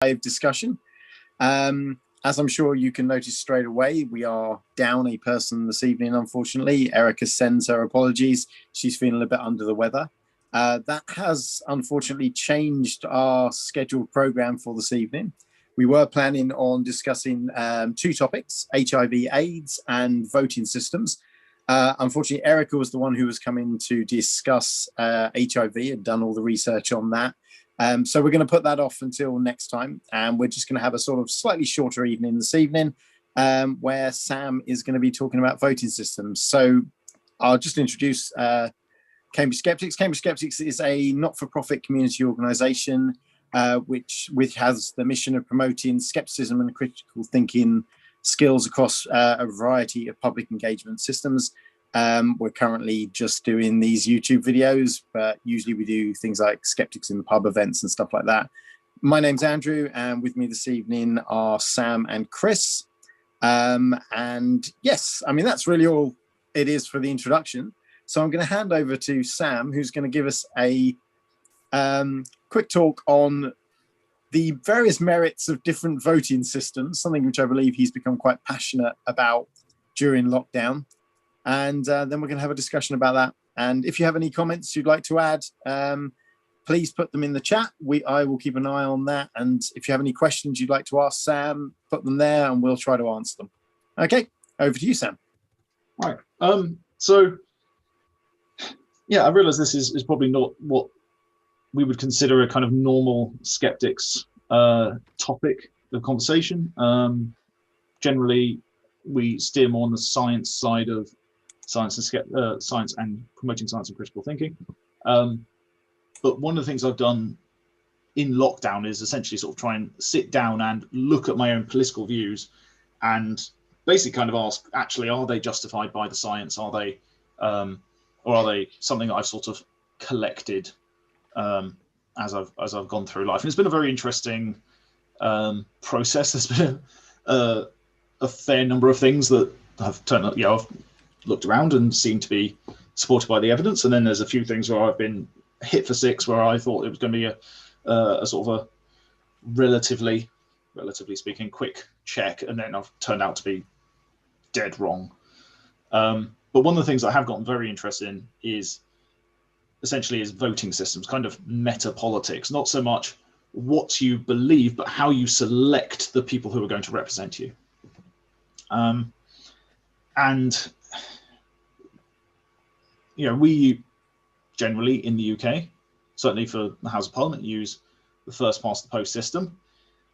live discussion. As I'm sure you can notice straight away, we are down a person this evening, unfortunately. Erica sends her apologies. She's feeling a little bit under the weather. That has unfortunately changed our scheduled program for this evening. We were planning on discussing two topics, HIV/AIDS and voting systems. Unfortunately, Erica was the one who was coming to discuss HIV, had done all the research on that. So we're going to put that off until next time. And we're just going to have a sort of slightly shorter evening this evening where Sam is going to be talking about voting systems. So I'll just introduce Cambridge Skeptics. Cambridge Skeptics is a not-for-profit community organisation which has the mission of promoting skepticism and critical thinking skills across a variety of public engagement systems. We're currently just doing these YouTube videos, but usually we do things like Skeptics in the Pub events and stuff like that. My name's Andrew, and with me this evening are Sam and Chris. And yes, I mean, that's really all it is for the introduction. So I'm going to hand over to Sam, who's going to give us a quick talk on the various merits of different voting systems, something which I believe he's become quite passionate about during lockdown. And then we're going to have a discussion about that. And if you have any comments you'd like to add, please put them in the chat. I will keep an eye on that. And if you have any questions you'd like to ask Sam, put them there and we'll try to answer them. Okay, over to you, Sam. Right. So, yeah, I realise this is probably not what we would consider a kind of normal skeptics topic of conversation. Generally, we steer more on the science side of science and promoting science and critical thinking. But one of the things I've done in lockdown is essentially sort of try and sit down and look at my own political views and basically kind of ask, actually, are they justified by the science? Are they, or are they something that I've sort of collected as I've gone through life? And it's been a very interesting process. There's been a fair number of things that have turned up, I've looked around and seemed to be supported by the evidence. And then there's a few things where I've been hit for six, where I thought it was going to be a sort of a relatively speaking, quick check. And then I've turned out to be dead wrong. But one of the things I have gotten very interested in is voting systems, kind of meta politics, not so much what you believe, but how you select the people who are going to represent you. And we generally in the UK, certainly for the House of Parliament, use the first past the post system.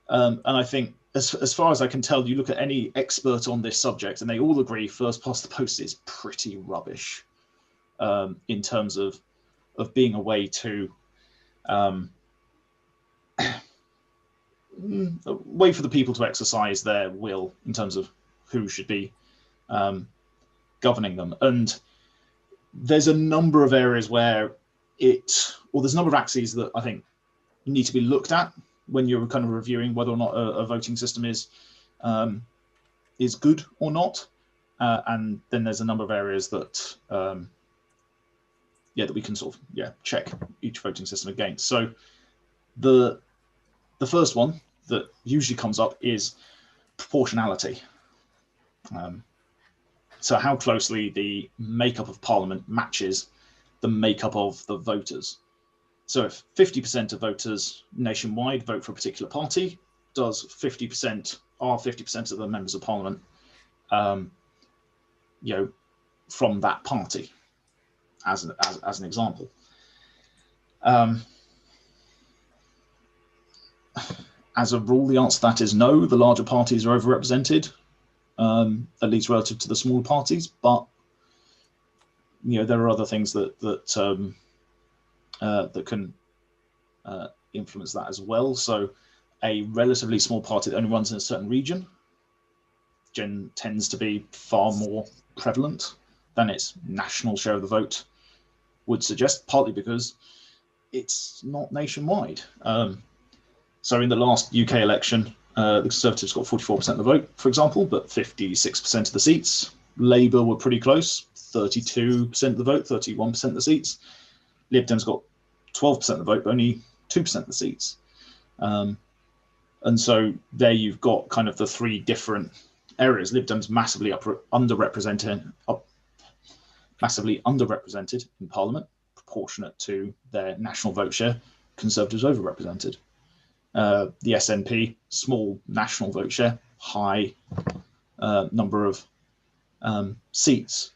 And I think, as far as I can tell, you look at any expert on this subject, and they all agree first past the post is pretty rubbish in terms of being a way to a way for the people to exercise their will in terms of who should be governing them. And there's a number of areas where there's a number of axes that I think need to be looked at when you're kind of reviewing whether or not a voting system is good or not. And then there's a number of areas that that we can sort of check each voting system against. So the first one that usually comes up is proportionality. So how closely the makeup of Parliament matches the makeup of the voters. So if 50% of voters nationwide vote for a particular party, does 50% of the members of Parliament, from that party, as an example. As a rule, the answer to that is no. The larger parties are overrepresented, at least relative to the smaller parties. But there are other things that can influence that as well. So a relatively small party that only runs in a certain region tends to be far more prevalent than its national share of the vote would suggest, partly because it's not nationwide. So in the last UK election, the Conservatives got 44% of the vote, for example, but 56% of the seats. Labour were pretty close, 32% of the vote, 31% of the seats. Lib Dems got 12% of the vote, but only 2% of the seats. And so there you've got kind of the three different areas. Lib Dems massively underrepresented in Parliament, proportionate to their national vote share. Conservatives overrepresented. The SNP, small national vote share, high number of seats,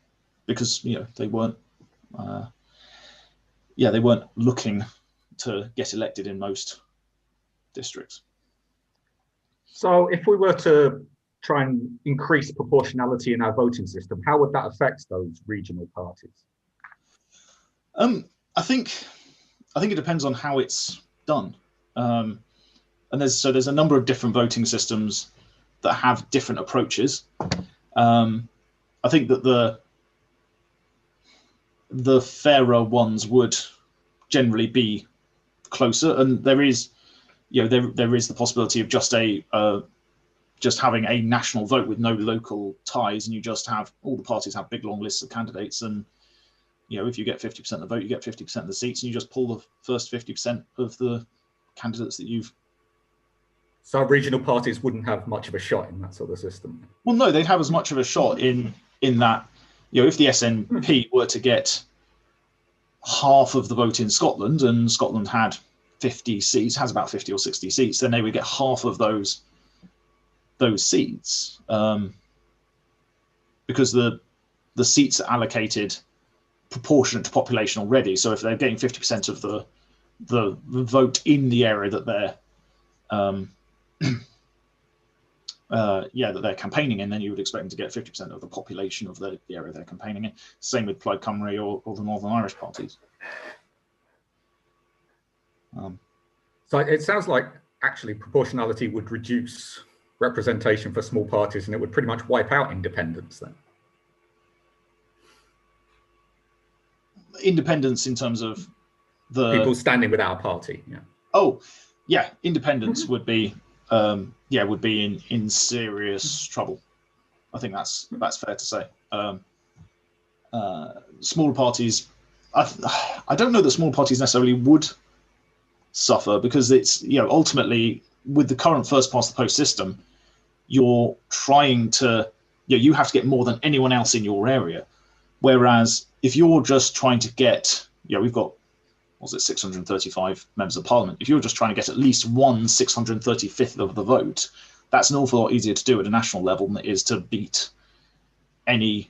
because they weren't looking to get elected in most districts. So if we were to try and increase proportionality in our voting system, how would that affect those regional parties? I think it depends on how it's done. And there's a number of different voting systems that have different approaches. I think that the fairer ones would generally be closer, and there is the possibility of just having a national vote with no local ties, and you just have all the parties have big long lists of candidates, and if you get 50% of the vote, you get 50% of the seats, and you just pull the first 50% of the candidates that you've. So regional parties wouldn't have much of a shot in that sort of system? Well, no, they'd have as much of a shot in that, if the SNP were to get half of the vote in Scotland, and Scotland had 50 seats, has about 50 or 60 seats, then they would get half of those seats, because the seats are allocated proportionate to population already. So if they're getting 50% of the vote in the area that they're that they're campaigning in, then you would expect them to get 50% of the population of the area they're campaigning in. Same with Plaid Cymru or the Northern Irish parties. So it sounds like actually proportionality would reduce representation for small parties, and it would pretty much wipe out independence then. Independence in terms of the people standing without a party. Yeah. Oh, yeah. Independence would be in serious trouble. I think that's fair to say. Smaller parties, I don't know that small parties necessarily would suffer, because it's ultimately with the current first past the post system, you're trying to you have to get more than anyone else in your area. Whereas if you're just trying to get we've got 635 members of parliament. If you're just trying to get at least 1/635th of the vote, that's an awful lot easier to do at a national level than it is to beat any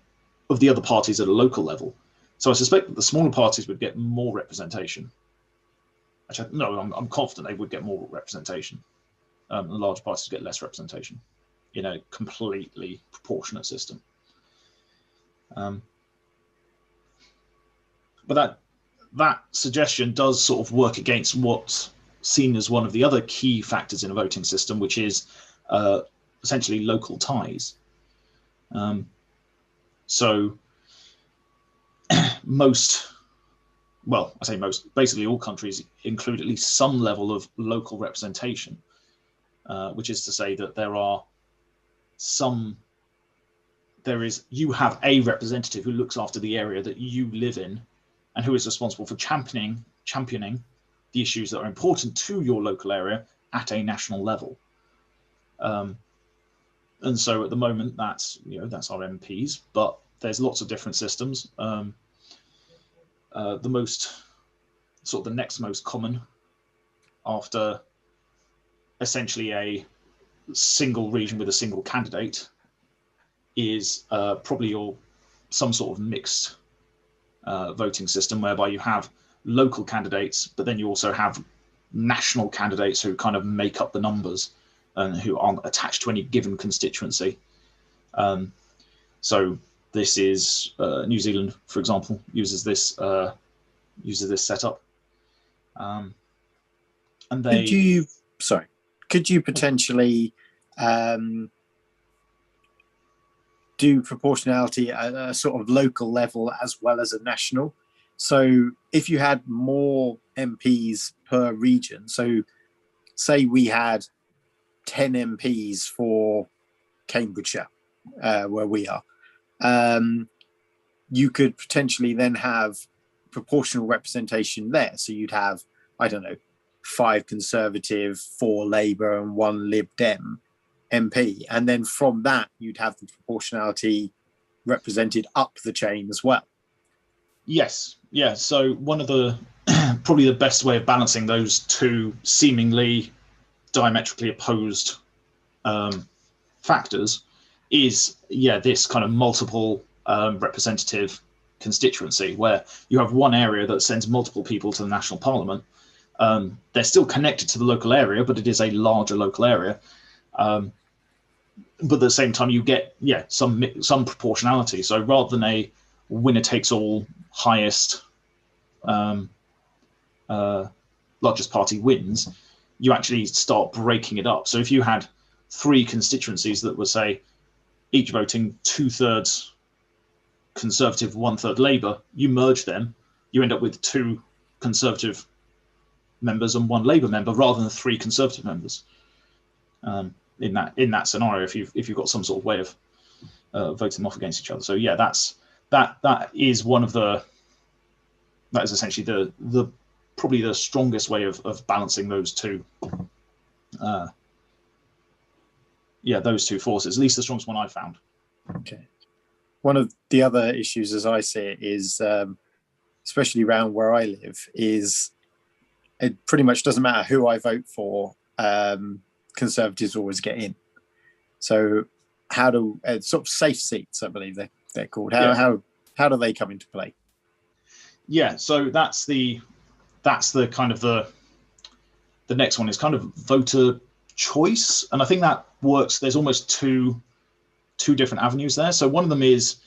of the other parties at a local level. So I suspect that the smaller parties would get more representation. Actually, no, I'm confident they would get more representation. The large parties get less representation in a completely proportionate system. But that suggestion does sort of work against what's seen as one of the other key factors in a voting system, which is essentially local ties. So basically all countries include at least some level of local representation, which is to say that you have a representative who looks after the area that you live in, and who is responsible for championing the issues that are important to your local area at a national level. And so at the moment, that's our MPs, but there's lots of different systems. The next most common, after essentially a single region with a single candidate, is probably some sort of mixed voting system, whereby you have local candidates, but then you also have national candidates who kind of make up the numbers and who aren't attached to any given constituency. So this is New Zealand, for example, uses this setup. And could you potentially do proportionality at a sort of local level as well as a national? So if you had more MPs per region, so say we had 10 MPs for Cambridgeshire, where we are, you could potentially then have proportional representation there. So you'd have, I don't know, 5 Conservative, 4 Labour, and 1 Lib Dem MP, and then from that you'd have the proportionality represented up the chain as well. Yes, yeah. So one of the probably the best way of balancing those two seemingly diametrically opposed factors is, this kind of multiple representative constituency, where you have one area that sends multiple people to the national parliament. They're still connected to the local area, but it is a larger local area. But at the same time, you get some proportionality. So rather than a winner takes all, highest largest party wins, you actually start breaking it up. So if you had 3 constituencies that were, say, each voting 2/3 Conservative, 1/3 Labour, you merge them, you end up with 2 Conservative members and 1 Labour member, rather than 3 Conservative members. In that scenario, if you've got some sort of way of voting them off against each other. So that is essentially the probably the strongest way of balancing those two. Those two forces, at least the strongest one I've found. Okay. One of the other issues, as I see it, is especially around where I live, is it pretty much doesn't matter who I vote for. Conservatives always get in. So how do sort of safe seats, I believe they're called. How do they come into play? Yeah, so that's the kind of the next one is kind of voter choice, and I think that works. There's almost two different avenues there. So one of them is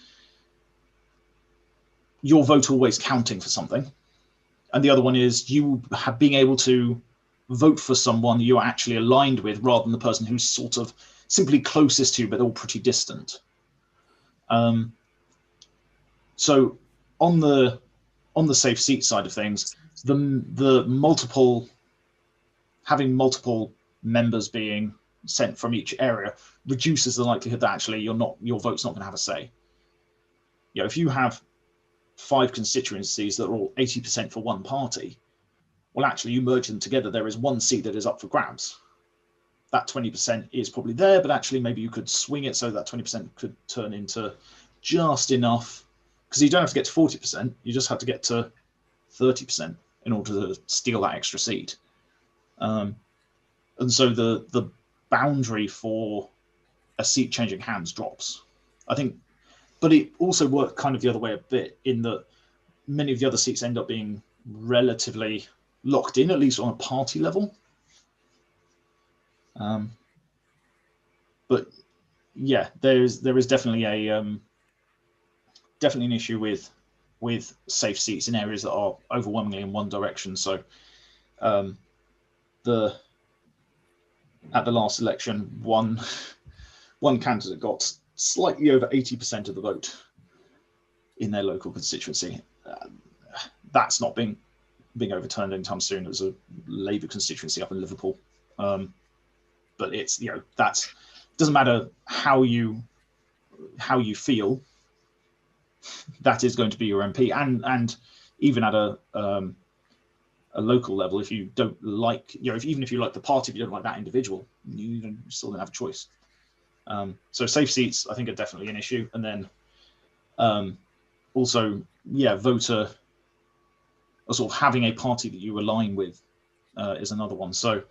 your vote always counting for something, and the other one is you being able to vote for someone you're actually aligned with, rather than the person who's sort of simply closest to you but all pretty distant. So on the safe seat side of things, the having multiple members being sent from each area reduces the likelihood that actually your vote's not going to have a say. If you have 5 constituencies that are all 80% for one party, well, actually, you merge them together, there is 1 seat that is up for grabs. That 20% is probably there, but actually maybe you could swing it so that 20% could turn into just enough, because you don't have to get to 40%, you just have to get to 30% in order to steal that extra seat. And so the boundary for a seat changing hands drops, I think. But it also worked kind of the other way a bit, in that many of the other seats end up being relatively locked in, at least on a party level. But yeah, there is definitely definitely an issue with safe seats in areas that are overwhelmingly in one direction. So at the last election, one candidate got slightly over 80% of the vote in their local constituency. That's not being overturned anytime soon. There's a Labour constituency up in Liverpool, but it's that doesn't matter how you feel. That is going to be your MP, and even at a local level, if you don't like, even if you like the party, if you don't like that individual, you still don't have a choice. So safe seats, I think, are definitely an issue, and then also, voter, or sort of having a party that you align with is another one. So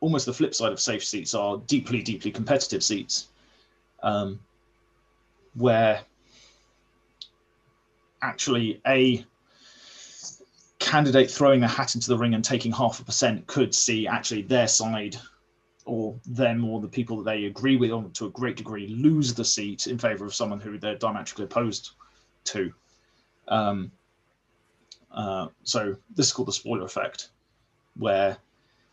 almost the flip side of safe seats are deeply, deeply competitive seats, where actually a candidate throwing their hat into the ring and taking 0.5% could see actually their side, or them, or the people that they agree with on to a great degree, lose the seat in favor of someone who they're diametrically opposed to. So this is called the spoiler effect, where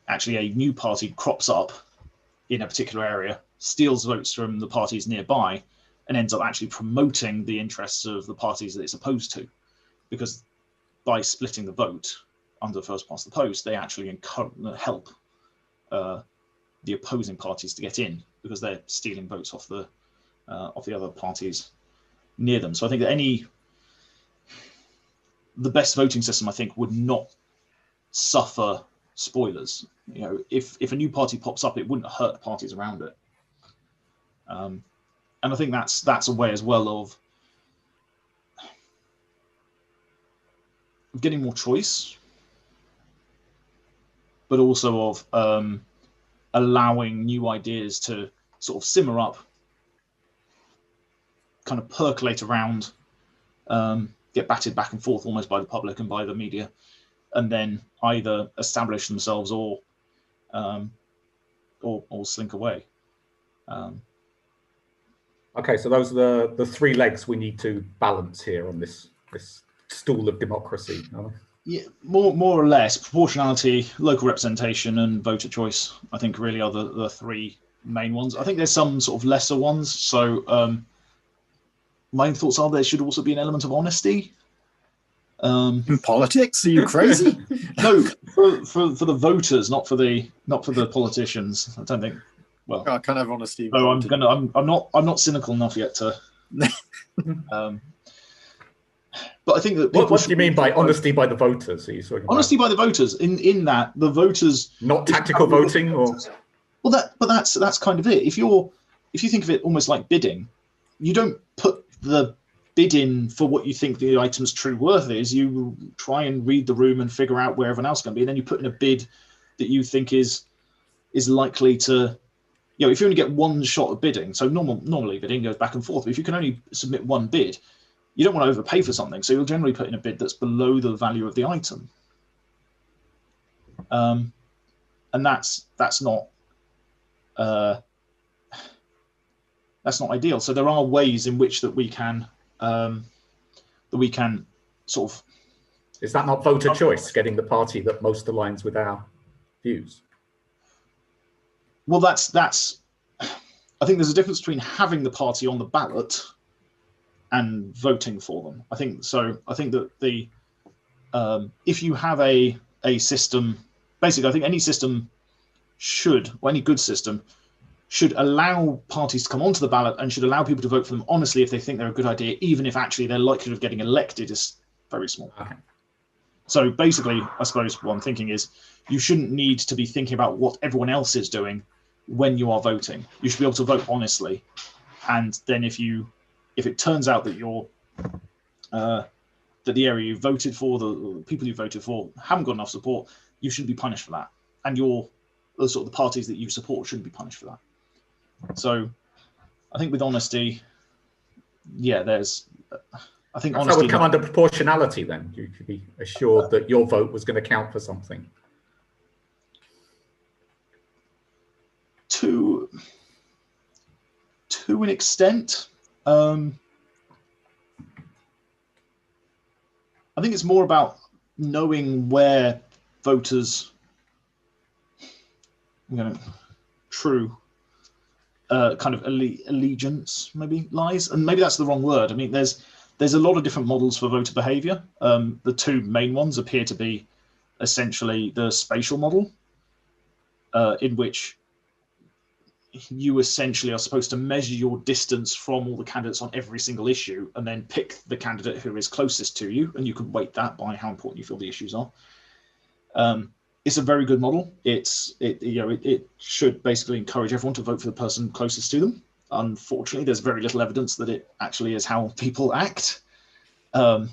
actually a new party crops up in a particular area, steals votes from the parties nearby, and ends up actually promoting the interests of the parties that it's opposed to, because by splitting the vote under first past the post, they actually help the opposing parties to get in, because they're stealing votes off the other parties near them. So I think that the best voting system, I think, would not suffer spoilers. You know, if a new party pops up, it wouldn't hurt the parties around it. And I think that's a way as well of getting more choice, but also of allowing new ideas to sort of simmer up, kind of percolate around, get batted back and forth almost by the public and by the media, and then either establish themselves or slink away. Okay, so those are the three legs we need to balance here on this stool of democracy. Yeah, more or less. Proportionality, local representation, and voter choice, I think, really are the three main ones. I think there's some sort of lesser ones. So my thoughts are there should also be an element of honesty. In politics? Are you crazy? No, for the voters, not for the politicians. I don't think. Well, I can't have honesty. No, I'm not cynical enough yet to. But I think that what do you mean by honesty by the voters? Are you talking honesty by the voters in that the voters not tactical voting or? Well, that's kind of it. If you think of it almost like bidding, you don't put the bid in for what you think the item's true worth is. You try and read the room and figure out where everyone else is going to be, and then you put in a bid that you think is likely to. You know, if you only get one shot of bidding, so normally bidding goes back and forth, but if you can only submit one bid, you don't want to overpay for something, so you'll generally put in a bid that's below the value of the item. And that's not ideal. So there are ways in which that we can sort of. Is that not voter choice, getting the party that most aligns with our views? Well, that's. I think there's a difference between having the party on the ballot and voting for them. I think so. I think that the if you have a system, basically, I think any system should, or any good system, should allow parties to come onto the ballot and should allow people to vote for them honestly if they think they're a good idea, even if actually their likelihood of getting elected is very small. Okay. So basically, I suppose what I'm thinking is you shouldn't need to be thinking about what everyone else is doing when you are voting. You should be able to vote honestly. And then if it turns out that you're that the area you voted for, the people you voted for haven't got enough support, you shouldn't be punished for that. And the sort of the parties that you support shouldn't be punished for that. So I think with honesty, yeah, I think honesty. That would come under proportionality then. You could be assured that your vote was going to count for something. To an extent. I think it's more about knowing where voters' true kind of allegiance maybe lies, and maybe that's the wrong word. I mean, there's a lot of different models for voter behavior. The two main ones appear to be essentially the spatial model, in which you essentially are supposed to measure your distance from all the candidates on every single issue and then pick the candidate who is closest to you, and you can weight that by how important you feel the issues are. It's a very good model. It should basically encourage everyone to vote for the person closest to them. Unfortunately, there's very little evidence that it actually is how people act. There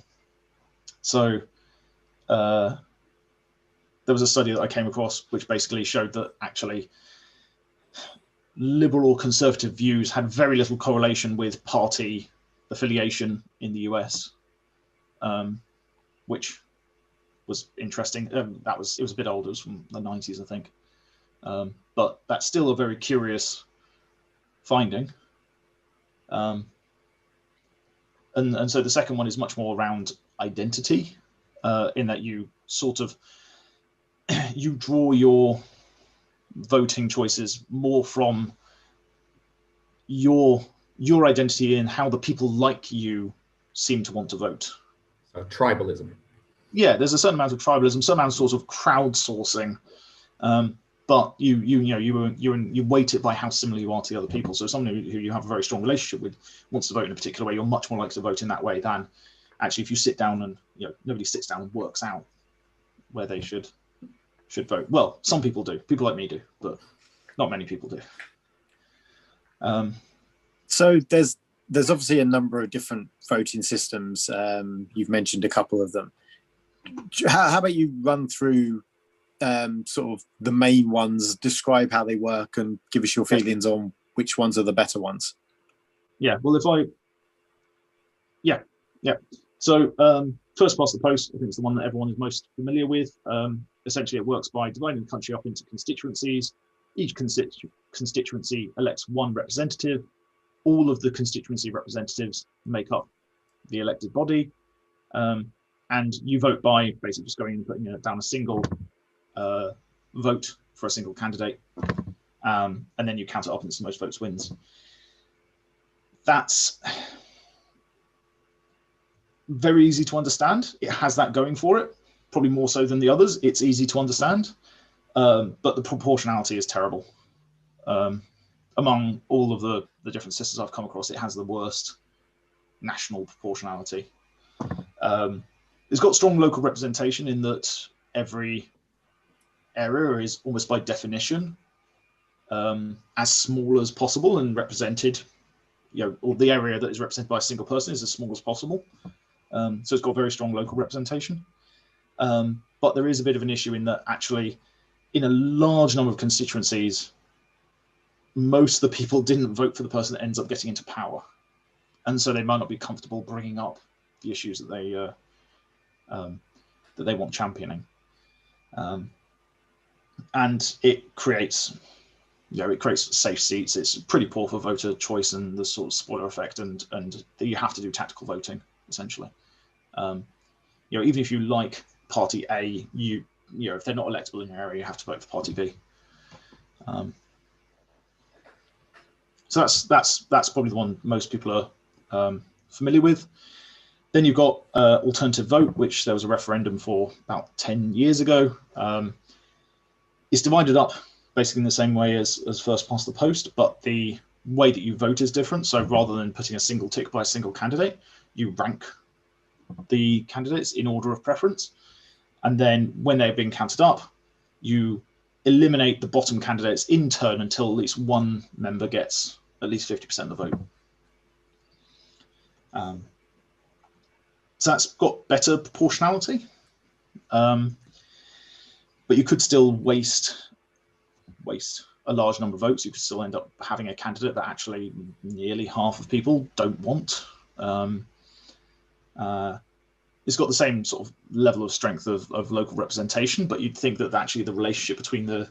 was a study that I came across which basically showed that actually liberal or conservative views had very little correlation with party affiliation in the US, which was interesting. It was a bit older, it was from the 90s, I think. But that's still a very curious finding. And so the second one is much more around identity, in that you sort of you draw your voting choices more from your identity and how the people like you seem to want to vote. So tribalism. Yeah, there's a certain amount of tribalism, some amount of sort of crowdsourcing, but you weight it by how similar you are to the other people. So someone who you have a very strong relationship with wants to vote in a particular way, you're much more likely to vote in that way than actually, if you sit down and nobody sits down and works out where they should vote. Well, some people do. People like me do, but not many people do. So there's obviously a number of different voting systems. You've mentioned a couple of them. How about you run through sort of the main ones, describe how they work, and give us your feelings on which ones are the better ones? Yeah. Well, So first past the post, I think it's the one that everyone is most familiar with. Essentially, it works by dividing the country up into constituencies. Each constituency elects one representative. All of the constituency representatives make up the elected body. And you vote by basically just going and putting down a single vote for a single candidate. And then you count it up and it's the most votes wins. That's very easy to understand. It has that going for it, probably more so than the others. It's easy to understand, but the proportionality is terrible. Among all of the different systems I've come across, it has the worst national proportionality. It's got strong local representation in that every area is almost by definition as small as possible and represented, or the area that is represented by a single person is as small as possible. So it's got very strong local representation. But there is a bit of an issue in that actually in a large number of constituencies, most of the people didn't vote for the person that ends up getting into power. And so they might not be comfortable bringing up the issues that they want championing. And it creates safe seats. It's pretty poor for voter choice and the sort of spoiler effect, and you have to do tactical voting essentially. Even if you like party A, if they're not electable in your area, you have to vote for party B. So that's probably the one most people are familiar with. Then you've got alternative vote, which there was a referendum for about 10 years ago. It's divided up basically in the same way as first past the post, but the way that you vote is different. So rather than putting a single tick by a single candidate, you rank the candidates in order of preference. And then when they're being counted up, you eliminate the bottom candidates in turn until at least one member gets at least 50% of the vote. So that's got better proportionality, but you could still waste a large number of votes. You could still end up having a candidate that actually nearly half of people don't want. It's got the same sort of level of strength of local representation, but you'd think that actually the relationship between the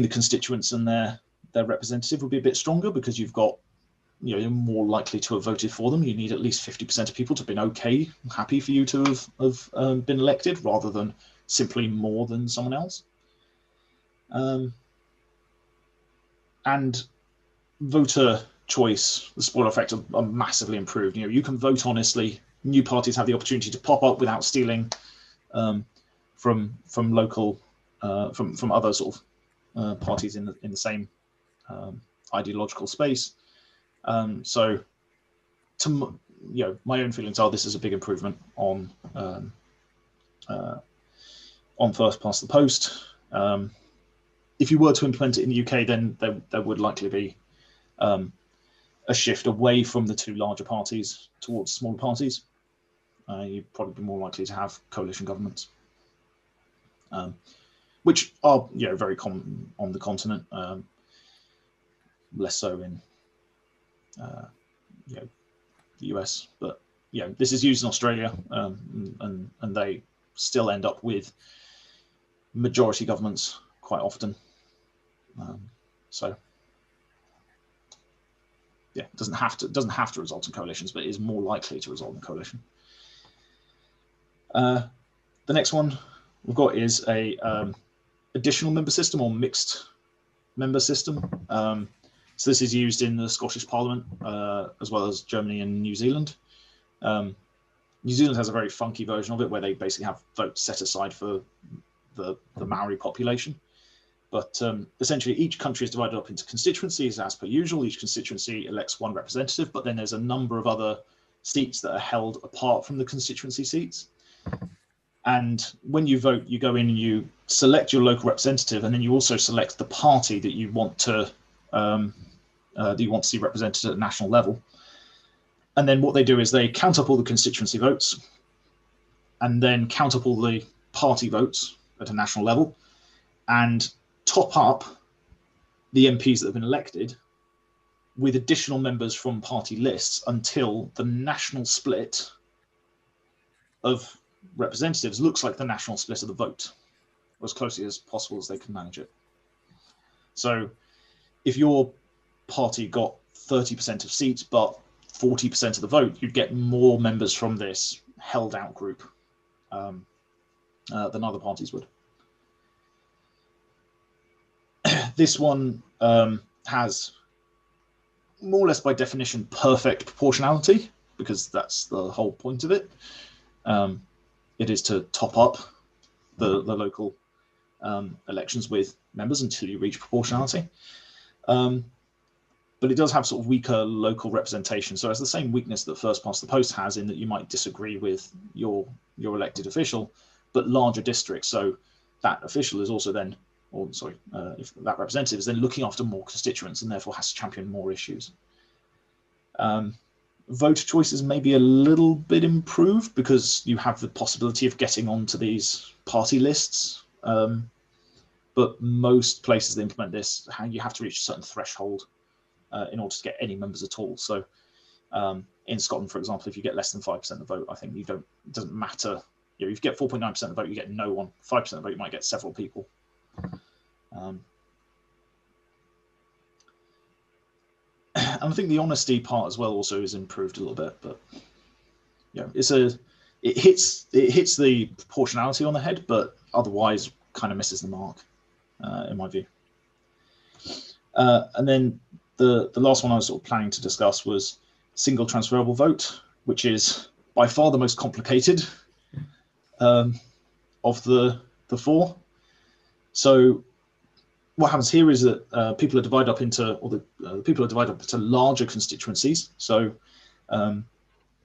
constituents and their representative would be a bit stronger, because you've got, you're more likely to have voted for them. You need at least 50% of people to have been happy for you to have been elected, rather than simply more than someone else. And voter choice, the spoiler effect are massively improved. You can vote honestly. New parties have the opportunity to pop up without stealing from local from other sort of parties in the same ideological space. So, my own feelings are this is a big improvement on first past the post. If you were to implement it in the UK, then there would likely be a shift away from the two larger parties towards smaller parties. You'd probably be more likely to have coalition governments, which are very common on the continent, less so in the US. But this is used in Australia, and they still end up with majority governments quite often. So it doesn't have to result in coalitions, but it is more likely to result in coalition. The next one we've got is a additional member system, or mixed member system. So this is used in the Scottish Parliament, as well as Germany and New Zealand. New Zealand has a very funky version of it, where they basically have votes set aside for the Maori population. But essentially, each country is divided up into constituencies as per usual. Each constituency elects one representative, but then there's a number of other seats that are held apart from the constituency seats. And when you vote, you go in and you select your local representative, and then you also select the party that you want to see represented at the national level. And then what they do is they count up all the constituency votes, and then count up all the party votes at a national level, and top up the MPs that have been elected with additional members from party lists until the national split of representatives looks like the national split of the vote, or as closely as possible as they can manage it. So if your party got 30% of seats but 40% of the vote, you'd get more members from this held out group than other parties would. This one has, more or less by definition, perfect proportionality, because that's the whole point of it. It is to top up the local elections with members until you reach proportionality. But it does have sort of weaker local representation. So it has the same weakness that first past the post has, in that you might disagree with your elected official, but larger districts. So that official is also then, if that representative is then looking after more constituents and therefore has to champion more issues. Voter choices may be a little bit improved because you have the possibility of getting onto these party lists. But most places that implement this, you have to reach a certain threshold in order to get any members at all. So in Scotland, for example, if you get less than 5% of the vote, I think it doesn't matter. If you get 4.9% of the vote, you get no one. 5% of the vote, you might get several people. And I think the honesty part as well also is improved a little bit, but it hits the proportionality on the head, but otherwise kind of misses the mark, in my view. And then the last one I was sort of planning to discuss was single transferable vote, which is by far the most complicated of the four. So what happens here is that people are divided up into, people are divided up into larger constituencies. So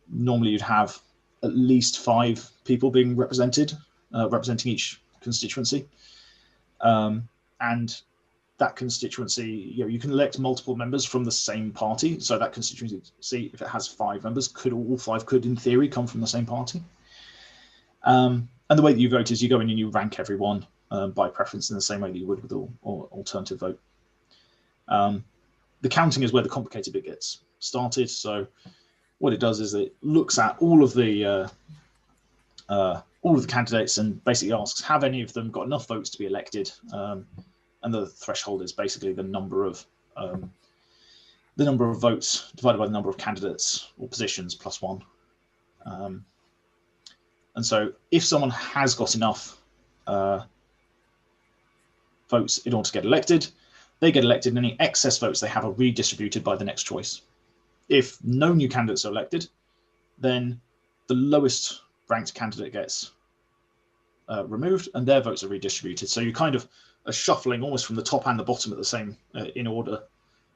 normally you'd have at least 5 people being represented, representing each constituency. And that constituency, you can elect multiple members from the same party. So that constituency, if it has 5 members, all 5 could, in theory, come from the same party. And the way that you vote is you go in and you rank everyone by preference in the same way that you would with all alternative vote. The counting is where the complicated bit gets started. So what it does is it looks at all of the candidates and basically asks, have any of them got enough votes to be elected? And the threshold is basically the number of votes divided by the number of candidates or positions plus 1. And so if someone has got enough votes in order to get elected, they get elected, and any excess votes they have are redistributed by the next choice. If no new candidates are elected, then the lowest ranked candidate gets removed and their votes are redistributed. So you kind of are shuffling almost from the top and the bottom at the same in order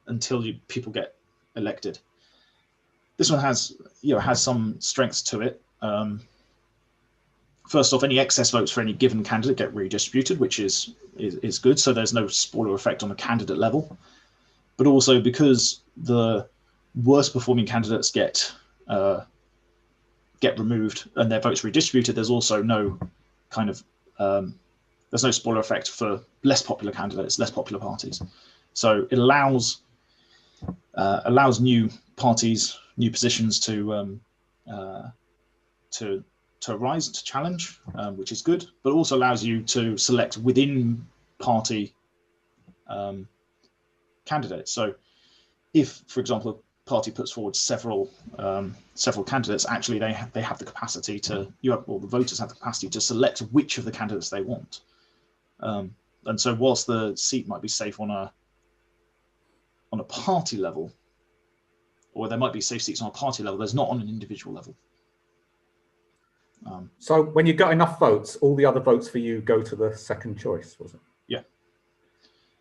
until people get elected. This one has some strengths to it. First off, any excess votes for any given candidate get redistributed, which is good. So there's no spoiler effect on the candidate level. But also because the worst performing candidates get removed and their votes redistributed, there's also no kind of there's no spoiler effect for less popular candidates, less popular parties. So it allows new parties, new positions to rise, to challenge, which is good, but also allows you to select within party candidates. So if, for example, a party puts forward several candidates, actually they have the capacity to, the voters have the capacity to select which of the candidates they want. And so whilst the seat might be safe on a party level, or there might be safe seats on a party level, there's not on an individual level. So when you got enough votes, all the other votes for you go to the second choice, was it? Yeah.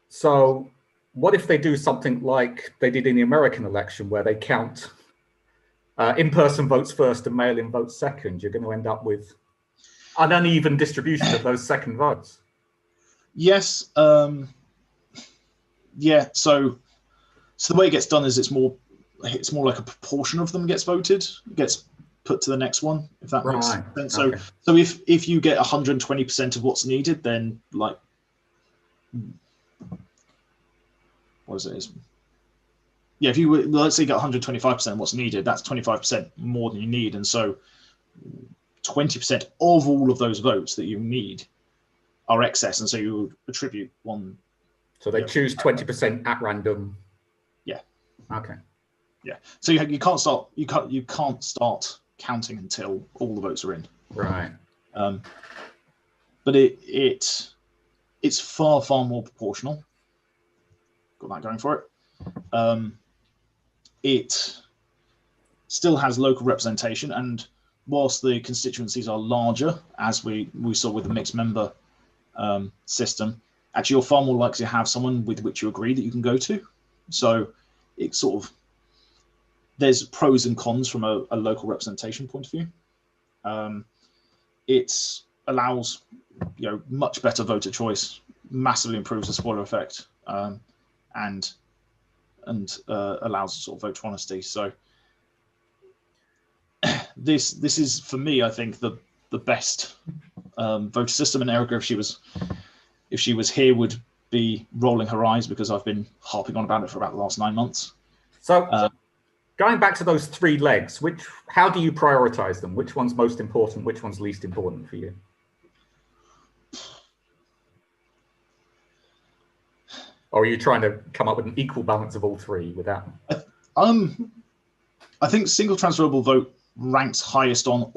So what if they do something like they did in the American election, where they count in-person votes first and mail-in votes second, you're going to end up with an uneven distribution of those second votes. Yes. Yeah. So the way it gets done is it's more like a proportion of them gets voted, gets put to the next one, if that makes sense. So, okay. So if you get 120% of what's needed, then like, what is it? Yeah, if you let's say you get 125% of what's needed, that's 25% more than you need, and so 20% of all of those votes that you need are excess, and so you would attribute one. So they choose 20% at random. Yeah. Okay. Yeah. So you can't start counting until all the votes are in. Right. But it's far more proportional. Got that going for it. It still has local representation, and whilst the constituencies are larger, as we saw with the mixed member system, actually you're far more likely to have someone with which you agree that you can go to. So it's sort of, there's pros and cons from a local representation point of view. It allows much better voter choice, massively improves the spoiler effect, and allows sort of voter honesty. So this is, for me, I think the best voter system. And Erica, if she was here, would be rolling her eyes because I've been harping on about it for about the last 9 months. So going back to those three legs, how do you prioritize them? Which one's most important? Which one's least important for you? Or are you trying to come up with an equal balance of all three without? I think single transferable vote ranks highest on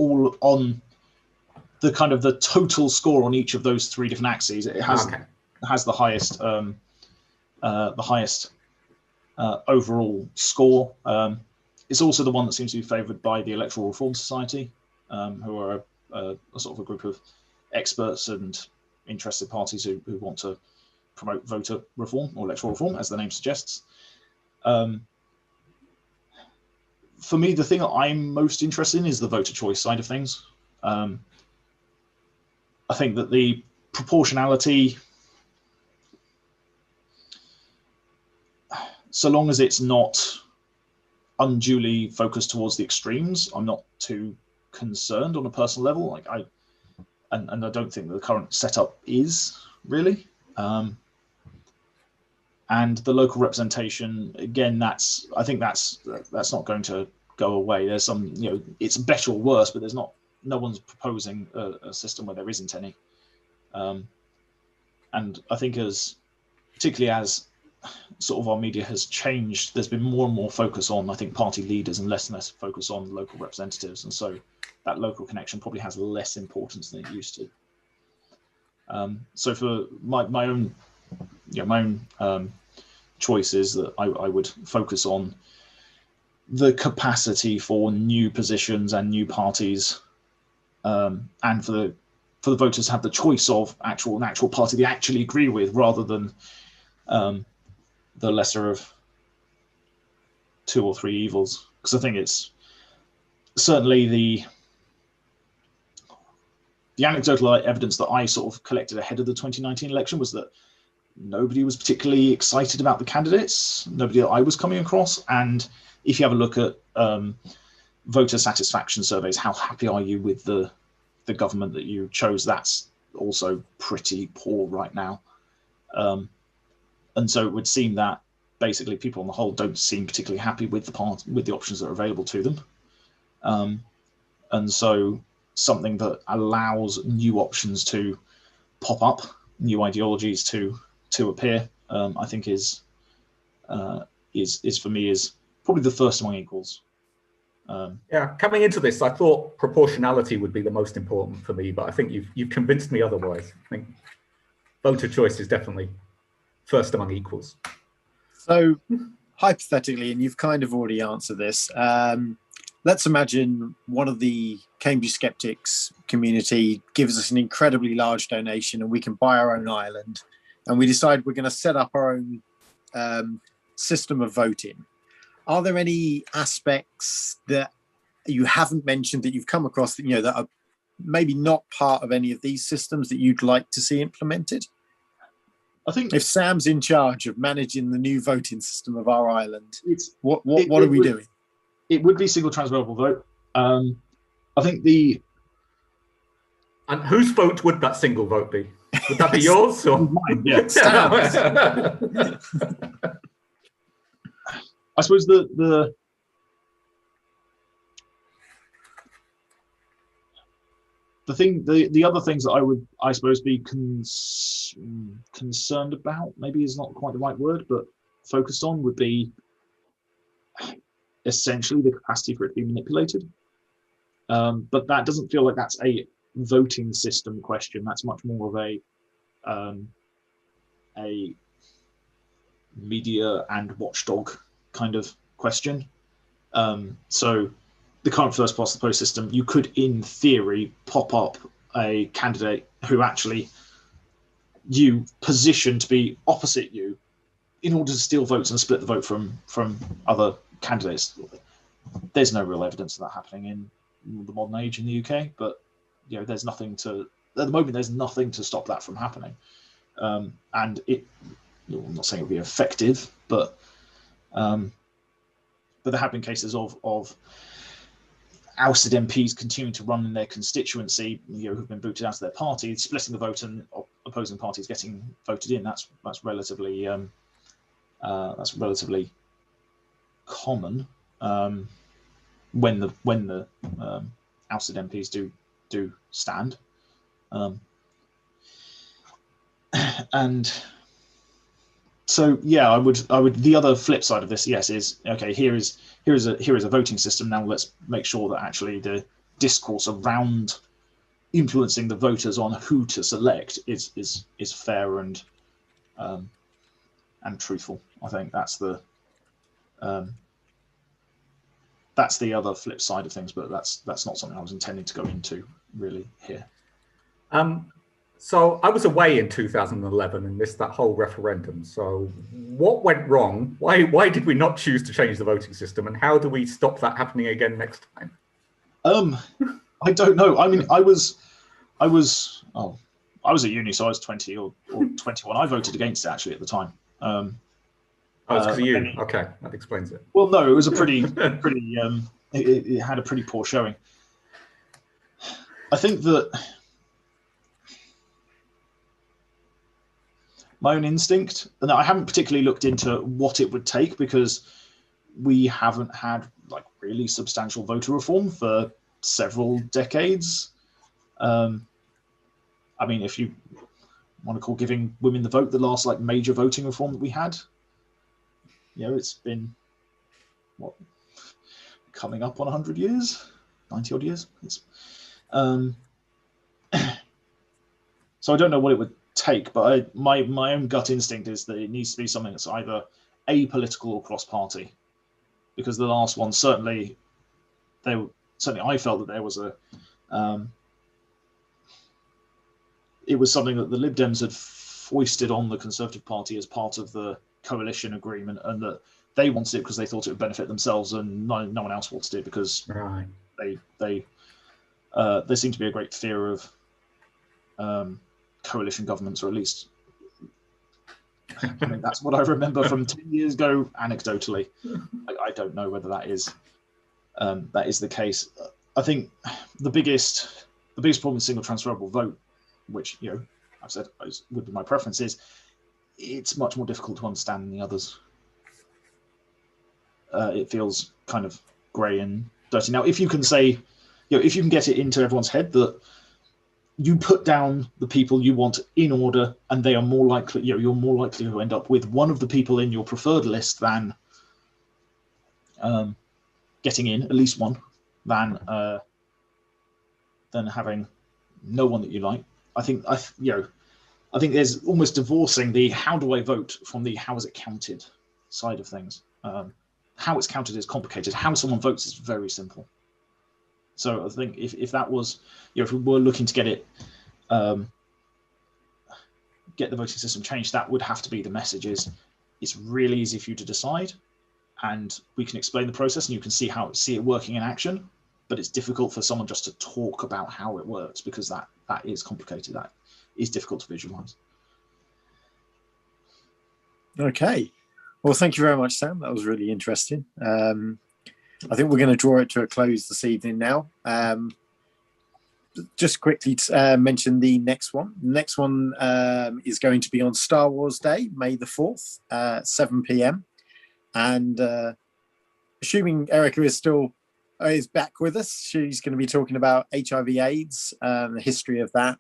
the kind of the total score on each of those three different axes. It has the highest overall score. It's also the one that seems to be favoured by the Electoral Reform Society, who are a sort of a group of experts and interested parties who want to promote voter reform or electoral reform, as the name suggests. For me, the thing that I'm most interested in is the voter choice side of things. I think that the proportionality, so long as it's not unduly focused towards the extremes, I'm not too concerned on a personal level. Like I don't think that the current setup is really. And the local representation, again, I think that's not going to go away. There's some, it's better or worse, but no one's proposing a system where there isn't any. And I think particularly as sort of our media has changed, there's been more and more focus on, I think, party leaders and less focus on local representatives. And so that local connection probably has less importance than it used to. So for my own choices, that I would focus on the capacity for new positions and new parties, and for the voters to have the choice of an actual party they actually agree with, rather than the lesser of two or three evils. Because I think it's certainly the anecdotal evidence that I sort of collected ahead of the 2019 election was that nobody was particularly excited about the candidates, nobody that I was coming across. And if you have a look at voter satisfaction surveys, how happy are you with the government that you chose? That's also pretty poor right now. And so it would seem that basically people on the whole don't seem particularly happy with the options that are available to them. And so something that allows new options to pop up, new ideologies to appear, I think is for me is probably the first among equals. Coming into this, I thought proportionality would be the most important for me, but I think you've convinced me otherwise. I think voter choice is definitely first among equals. So hypothetically, and you've kind of already answered this, let's imagine one of the Cambridge Skeptics community gives us an incredibly large donation and we can buy our own island, and we decide we're going to set up our own system of voting. Are there any aspects that you haven't mentioned that you've come across that, that are maybe not part of any of these systems that you'd like to see implemented? I think if Sam's in charge of managing the new voting system of our island, what are we doing? It would be single transferable vote. I think And whose vote would that single vote be? Would that be yours or mine? Yeah, Sam's. I suppose the other things that I suppose be concerned about, maybe is not quite the right word, but focused on, would be essentially the capacity for it to be manipulated. But that doesn't feel like that's a voting system question. That's much more of a media and watchdog kind of question. So the current first past the post system, you could in theory pop up a candidate who actually you position to be opposite you in order to steal votes and split the vote from other candidates. There's no real evidence of that happening in the modern age in the UK, but there's nothing to, at the moment, there's nothing to stop that from happening. And I'm not saying it would be effective, but there have been cases of ousted MPs continuing to run in their constituency, who've been booted out of their party, splitting the vote, and opposing parties getting voted in. That's relatively common when the ousted MPs do stand, and so I would. The other flip side of this, yes, is okay. Here is a voting system. Now let's make sure that actually the discourse around influencing the voters on who to select is fair and truthful. I think that's the other flip side of things, but that's not something I was intending to go into really here. So I was away in 2011 and missed that whole referendum. So what went wrong? Why did we not choose to change the voting system, and how do we stop that happening again next time? I don't know. I mean, I was at uni, so I was 20 or 21. I voted against it actually at the time. Oh, it's because of you. Okay, that explains it. Well, no, it was a pretty it had a pretty poor showing. I think that my own instinct, and I haven't particularly looked into what it would take, because we haven't had like really substantial voter reform for several decades. I mean, if you want to call giving women the vote the last like major voting reform that we had, it's been coming up on 100 years, 90 odd years. So I don't know what it would take, but my own gut instinct is that it needs to be something that's either apolitical or cross-party, because the last one certainly I felt that there was it was something that the Lib Dems had foisted on the Conservative Party as part of the coalition agreement, and that they wanted it because they thought it would benefit themselves, and no one else wanted it because there seemed to be a great fear of coalition governments, or at least I mean, that's what I remember from 10 years ago anecdotally. I don't know whether that is the case. I think the biggest problem with single transferable vote, which I've said would be my preference, is it's much more difficult to understand than the others. It feels kind of grey and dirty. Now, if you can say, if you can get it into everyone's head that you put down the people you want in order, and they are more likely, you're more likely to end up with one of the people in your preferred list than getting in, at least one, than having no one that you like. I think there's almost divorcing the how do I vote from the how is it counted side of things. How it's counted is complicated. How someone votes is very simple. So I think if that was, if we were looking to get it, get the voting system changed, that would have to be the message. Is it's really easy for you to decide, and we can explain the process, and you can see it working in action. but it's difficult for someone just to talk about how it works, because that is complicated. That is difficult to visualize. Okay. Well, thank you very much, Sam. That was really interesting. I think we're going to draw it to a close this evening now. Just quickly mention the next one. The next one is going to be on Star Wars Day, May the 4th, 7 p.m. And assuming Erica is back with us, she's going to be talking about HIV/AIDS, the history of that.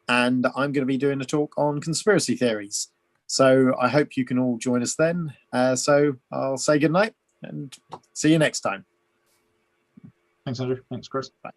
And I'm going to be doing a talk on conspiracy theories. So I hope you can all join us then. So I'll say good night and see you next time. Thanks, Andrew. Thanks, Chris. Bye.